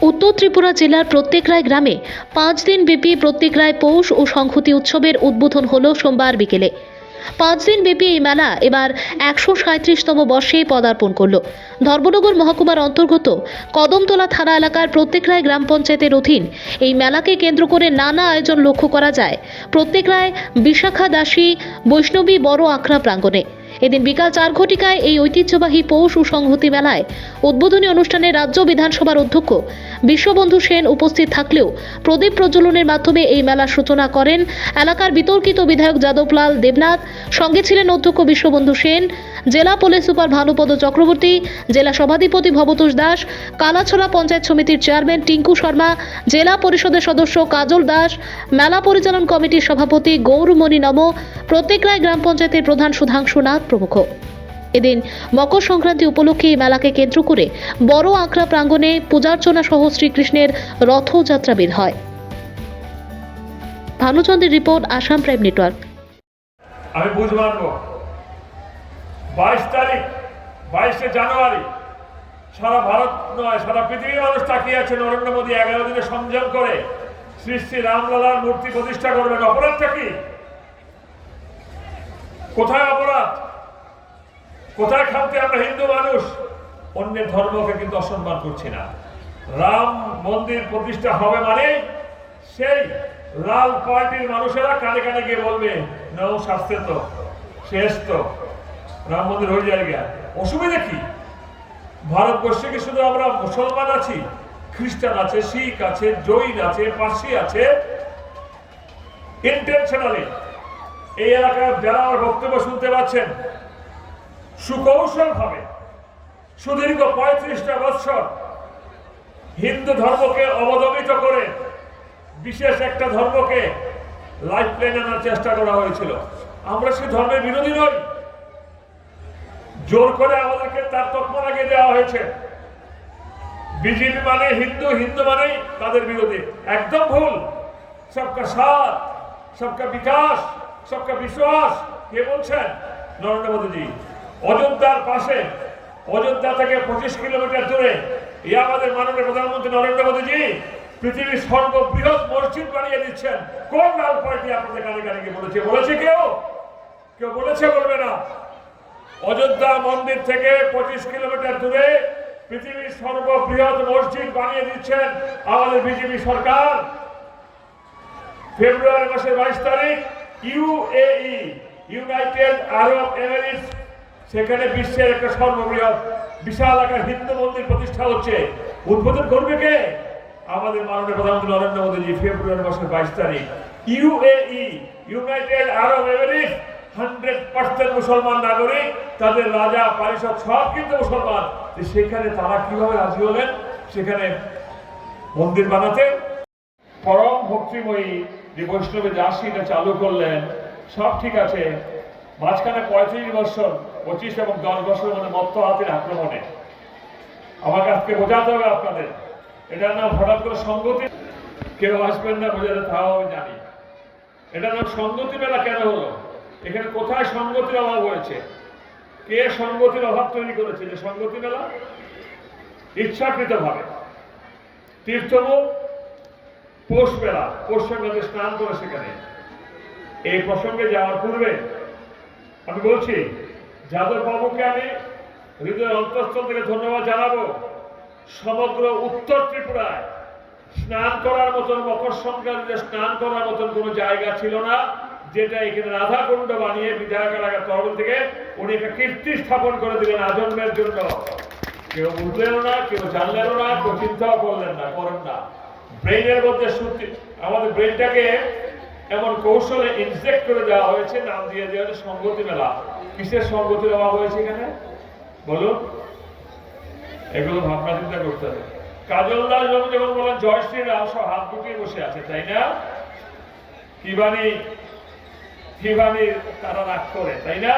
উত্তর ত্রিপুরা জেলার প্রত্যেকরায় গ্রামে 5 দিন ব্যাপী প্রত্যেকরায় পৌষ ও সংহতি উৎসবের উদ্বোধন হলো সোমবার বিকেলে। 5 দিন ব্যাপী এই মেলা এবার 137তম বর্ষে পদার্পণ করলো। ধর্মনগর মহকুমার অন্তর্গত কদমতলা থানা এলাকার প্রত্যেকরায় গ্রাম পঞ্চায়েতের অধীন এই মেলাকে কেন্দ্র করে নানা আয়োজন লক্ষ্য করা যায় প্রত্যেকরায় বিশাখা দাসী বৈষ্ণবী বড় আখড়া প্রাঙ্গণে। এদিন বিকাল 4 ঘটিকায় এই ঐতিহ্যবাহী পৌষ ও সংহতি মেলায় উদ্বোধনী অনুষ্ঠানে রাজ্য বিধানসভার অধ্যক্ষ বিশ্ববন্ধু সেন উপস্থিত থাকলেও প্রদীপ প্রজ্বলনের মাধ্যমে এই মেলার সূচনা করেন এলাকার বিতর্কিত বিধায়ক যাদবলাল দেবনাথ। সঙ্গে ছিলেন অধ্যক্ষ বিশ্ববন্ধু সেন, জেলা পুলিশ সুপার ভানুপদ চক্রবর্তী, জেলা সভাধিপতি ভবতোষ দাস, কালাছড়া পঞ্চায়েত সমিতির চেয়ারম্যান টিঙ্কু শর্মা, জেলা পরিষদের সদস্য কাজল দাস, মেলা পরিচালন কমিটির সভাপতি গৌরমণি নম, প্রত্যেকরায় গ্রাম পঞ্চায়েতের প্রধান সুধাংশু নাথ প্রমুখ। এদিন মকর সংক্রান্তি উপলক্ষে এই মেলাকে কেন্দ্র করে বড় আখড়া প্রাঙ্গণে পূজার্চনা সহ শ্রীকৃষ্ণের রথযাত্রা বের হয়। ভানুচন্দ্রের রিপোর্ট, আসাম প্রাইম নেটওয়ার্ক। আমি বুঝ মানব 22 তারিখ 22শে জানুয়ারি সারা ভারত নয় সারা পৃথিবীর মানুষ তাকিয়ে আছে নরেন্দ্র মোদী 11 দিনে সংযম করে শ্রী শ্রী রামলালার মূর্তি প্রতিষ্ঠা করবেন। অপরাধটা কি? কোথায় অপরাধ? কোথায় খামতে আমরা হিন্দু মানুষ অন্যের ধর্মকে কিন্তু অসম্মান করছি না। রাম মন্দির প্রতিষ্ঠা হবে মানে সেই লাল পার্টির মানুষেরা কানে কানে গিয়ে বলবে নৌ শাস্ত্রে তো শেষ, তো রাম মন্দির হয়ে যায় গিয়া। অসুবিধা কি? ভারতবর্ষে কি শুধু আমরা মুসলমান আছি? খ্রিস্টান আছে, শিখ আছে, জৈন আছে, পার্সি আছে। ইন্টেনশনালি এই এলাকায় যারা আমার বক্তব্য শুনতে পাচ্ছেন, সুকৌশল ভাবে সুদীর্ঘ 35টা বছর হিন্দু ধর্মকে অবদমিত করে বিশেষ একটা ধর্মকে লাইফ লাইন আনার চেষ্টা করা হয়েছিল। আমরা সেই ধর্মের বিরোধী নই, জোর করে আমাদেরকে তার তকমা লাগিয়ে দেওয়া হয়েছে। বিজেপি মানে হিন্দু, হিন্দু মানে তাদের বিরোধী। একদম ভুল। সবকা সাথ, সবকা বিকাশ, সবকা বিশ্বাস কে বলছেন? নরেন্দ্র মোদীজি। অযোধ্যার পাশে, অযোধ্যা থেকে 25 কিলোমিটার দূরে আমাদের মাননীয় প্রধানমন্ত্রী নরেন্দ্র মোদীজি পৃথিবীর সর্ববৃহৎ মসজিদ বানিয়ে দিচ্ছেন। কোন লাল পার্টি আপনাদের কানে কানে গিয়ে বলেছে? বলেছে কেউ? কেউ বলেছে? বলবে না। অযোধ্যা মন্দির থেকে 25 কিলোমিটার দূরে পৃথিবীর সর্ববৃহৎ মসজিদ বানিয়ে দিচ্ছেন আমাদের বিজেপি সরকার। ফেব্রুয়ারি মাসের 22 তারিখ ইউএই, ইউনাইটেড আরব এমিরেটস, সেখানে বিশ্বের একটা সর্ববৃহৎ বিশাল আকার হিন্দু মন্দির প্রতিষ্ঠা হচ্ছে। উদ্বোধন করবে কে? আমাদের মাননীয় প্রধানমন্ত্রী নরেন্দ্র মোদীজি। ফেব্রুয়ারি মাসের 22 তারিখ ইউএই, ইউনাইটেড আরব এমিরেটস 100% মুসলমান নাগরিক, তাদের রাজা পারিষদ সব কিন্তু মুসলমান। সেখানে তারা কিভাবে রাজি হলেন সেখানে মন্দির বানাতে? পরম ভক্তিময়ী যে বৈষ্ণবী দাসীটা চালু করলেন, সব ঠিক আছে। মাঝখানে 35 বছর, 25 এবং 10 বছর মানে মত্ত হাতের আক্রমণে আমাকে আজকে বোঝাতে হবে আপনাদের। এটার নাম হঠাৎ করে সংগতি। কেউ আসবেন না বোঝাতে, তাও আমি জানি। এটার নাম সংগতি মেলা কেন হলো? এখানে কোথায় সংগতির অভাব হয়েছে? কে সংগতির অভাব তৈরি করেছে? যে সংগতি মেলা ইচ্ছাকৃত ভাবে তীর্থমুখ পৌষ মেলা, পৌষ সংক্রান্তি স্নান করে সেখানে। এই প্রসঙ্গে যাওয়ার পূর্বে আমি বলছি যাদব বাবুকে আমি হৃদয়ের অন্তঃস্থল থেকে ধন্যবাদ জানাবো। সমগ্র উত্তর ত্রিপুরায় স্নান করার মতন, মকর সংক্রান্তিতে স্নান করার মতন কোনো জায়গা ছিল না, যেটা এখানে রাধাকুণ্ড বানিয়ে বিধায়ক এলাকার তরফ থেকে উনি একটা কীর্তি স্থাপন করে দিলেন আজন্মের জন্য। কেউ বুঝলেনও না, কেউ জানলেনও না, কেউ চিন্তাও করলেন না, করেন না। ব্রেইনের মধ্যে আমাদের ব্রেইনটাকে এমন কৌশলে ইনজেক্ট করে দেওয়া হয়েছে, নাম দিয়ে দেওয়া হয়েছে সংগতি মেলা। কিসের সংগতির অভাব হয়েছে এখানে বলুন? এগুলো ভাবনা চিন্তা করতে হবে। কাজল দাস বাবু যখন বলেন জয় শ্রীরাম, সব হাত গুটিয়ে বসে আছে, তাই না? কিবানি তারা রাগ করে, তাই না?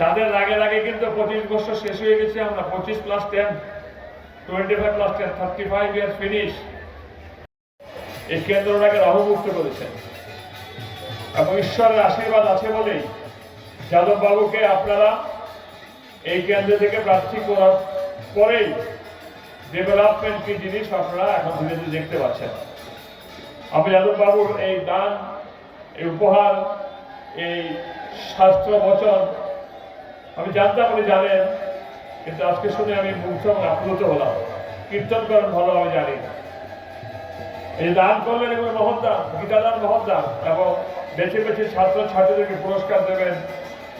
তাদের রাগে রাগে কিন্তু 25 বছর শেষ হয়ে গেছে। আমরা 25 + 10, 25 + 10, 35 ইয়ার্স ফিনিশ। এই কেন্দ্রটাকে অবমুক্ত করেছেন এবং ঈশ্বরের আশীর্বাদ আছে বলেই যাদব বাবুকে আপনারা এই কেন্দ্র থেকে প্রার্থী করার পরেই ডেভেলপমেন্ট কি জিনিস আপনারা এখন ধীরে ধীরে দেখতে পাচ্ছেন। আমি যাদব বাবুর এই দান, এই উপহার, এই শাস্ত্র বচন আমি জানতাম, আপনি জানেন, কিন্তু আজকে শুনে আমি মুগ্ধ এবং আপ্লুত হলাম। কীর্তন করেন ভালো, আমি জানি। এই দান করলেন এগুলো মহৎ দান, গীতাদান মহৎ দান, এবং বেছে বেছে ছাত্র ছাত্রীদেরকে পুরস্কার দেবেন,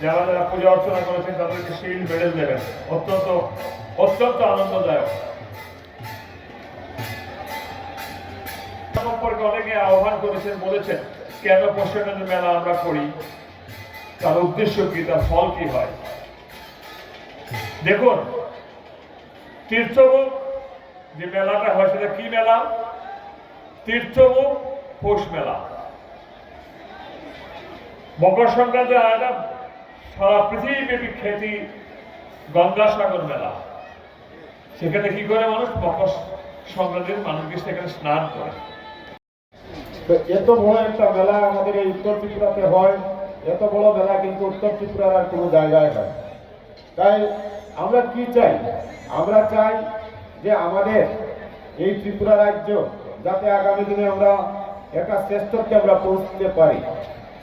যারা যারা পূজা অর্চনা করেছেন তাদেরকে শিল্ড মেডেল দেবেন। অত্যন্ত অত্যন্ত আনন্দদায়ক। সম্পর্কে অনেকে আহ্বান করেছেন, বলেছেন কেন পশ্চিমবঙ্গের মেলা আমরা করি, তার উদ্দেশ্য কি, তার ফল কি হয়। দেখুন, তীর্থমুখ যে মেলাটা হয় সেটা কি মেলা? তীর্থমুখ পৌষ মেলা। মকর সংক্রান্তি একটা সারা পৃথিবীব্যাপী খ্যাতি গঙ্গাসাগর মেলা। সেখানে কি করে মানুষ মকর সংক্রান্তির মানুষকে সেখানে স্নান করে। তো এত বড় একটা মেলা আমাদের এই উত্তর ত্রিপুরাতে হয়, এত বড় মেলা কিন্তু উত্তর ত্রিপুরার আর কোনো জায়গায় হয়। তাই আমরা কি চাই? আমরা চাই যে আমাদের এই ত্রিপুরা রাজ্য যাতে আগামী দিনে আমরা একটা শ্রেষ্ঠত্বে আমরা পৌঁছতে পারি।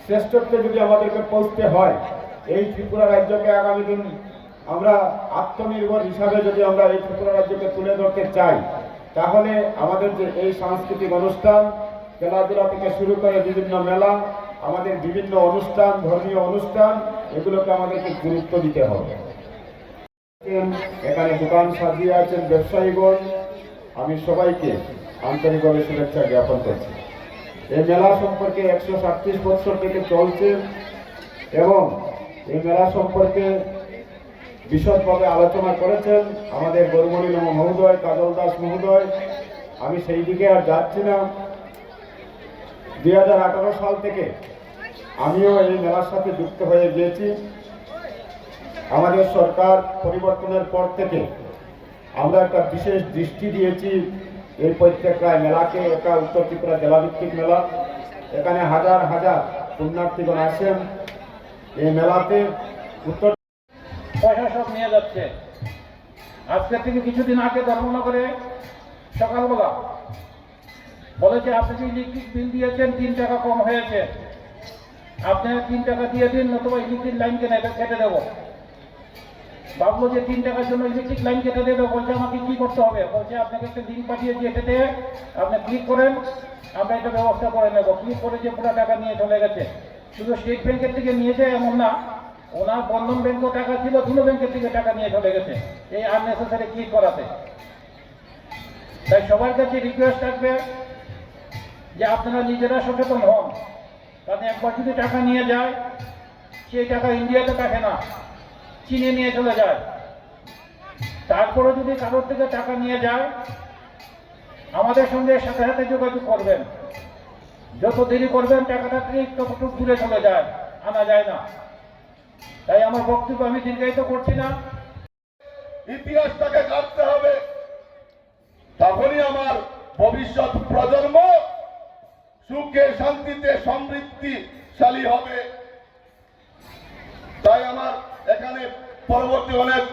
শ্রেষ্ঠত্বে যদি আমাদেরকে পৌঁছতে হয়, এই ত্রিপুরা রাজ্যকে আগামী দিন আমরা আত্মনির্ভর হিসাবে যদি আমরা এই ত্রিপুরা রাজ্যকে তুলে ধরতে চাই, তাহলে আমাদের যে এই সাংস্কৃতিক অনুষ্ঠান, খেলাধুলা থেকে শুরু করে বিভিন্ন মেলা, আমাদের বিভিন্ন অনুষ্ঠান, ধর্মীয় অনুষ্ঠান, এগুলোকে আমাদেরকে গুরুত্ব দিতে হবে। এখানে দোকান সাজিয়ে আছেন ব্যবসায়ীগণ, আমি সবাইকে আন্তরিকভাবে শুভেচ্ছা জ্ঞাপন করছি। এই মেলা সম্পর্কে 137 বছর থেকে চলছে এবং এই মেলা সম্পর্কে বিশদভাবে আলোচনা করেছেন আমাদের গৌরমণি মহোদয়, কাজল দাস মহোদয়। আমি সেই দিকে আর যাচ্ছি না। 2018 সাল থেকে আমিও এই মেলার সাথে যুক্ত হয়ে গিয়েছি। আমাদের সরকার পরিবর্তনের পর থেকে আমরা একটা বিশেষ দৃষ্টি দিয়েছি এই প্রত্যেক রায় মেলাকে, একটা উত্তর ত্রিপুরা জেলাভিত্তিক মেলা। এখানে হাজার হাজার পুণ্যার্থীগণ আসেন এই মেলাতে। উত্তর পয়সা সব নিয়ে যাচ্ছে। আজকে থেকে কিছুদিন আগে ধর্মনগরে সকালবেলা বলেছে আপনি যে ইলেকট্রিক বিল দিয়েছেন 3 টাকা কম হয়েছে, আপনি 3 টাকা দিয়ে দিন, নতুবা ইলেকট্রিক লাইন কেটে দেবো। ভাবলো যে 3 টাকার জন্য ইলেকট্রিক লাইন কেটে দেবে। বলছে আমাকে কি করতে হবে? বলছে আপনাকে একটা লিঙ্ক পাঠিয়েছি, এটাতে আপনি ক্লিক করেন, আমরা এটা ব্যবস্থা করে নেব। ক্লিক করে যে পুরো টাকা নিয়ে চলে গেছে। শুধু স্টেট ব্যাংকের থেকে নিয়েছে এমন না, ওনার বন্ধন ব্যাংকও টাকা ছিল, দুটো ব্যাংকের থেকে টাকা নিয়ে চলে গেছে এই আননেসেসারি ক্লিক করাতে। তাই সবার কাছে রিকোয়েস্ট থাকবে যে আপনারা নিজেরা সচেতন হন। কারণ একবার যদি টাকা নিয়ে যায়, সেই টাকা ইন্ডিয়াতে থাকে না, চীনে নিয়ে চলে যায়। তারপরে যদি কারোর থেকে টাকা নিয়ে যায়, আমাদের সঙ্গে সাথে সাথে যোগাযোগ করবেন। যত দেরি করবেন টাকাটা ঠিক ততটুকু দূরে চলে যায়, আনা যায় না। তাই আমার বক্তব্য আমি দীর্ঘায়িত করছি না। ইতিহাসটাকে কাটতে হবে, তখনই আমার ভবিষ্যৎ প্রজন্ম সুখে শান্তিতে সমৃদ্ধিশালী হবে। তাই আমার এখানে পরবর্তী অনেক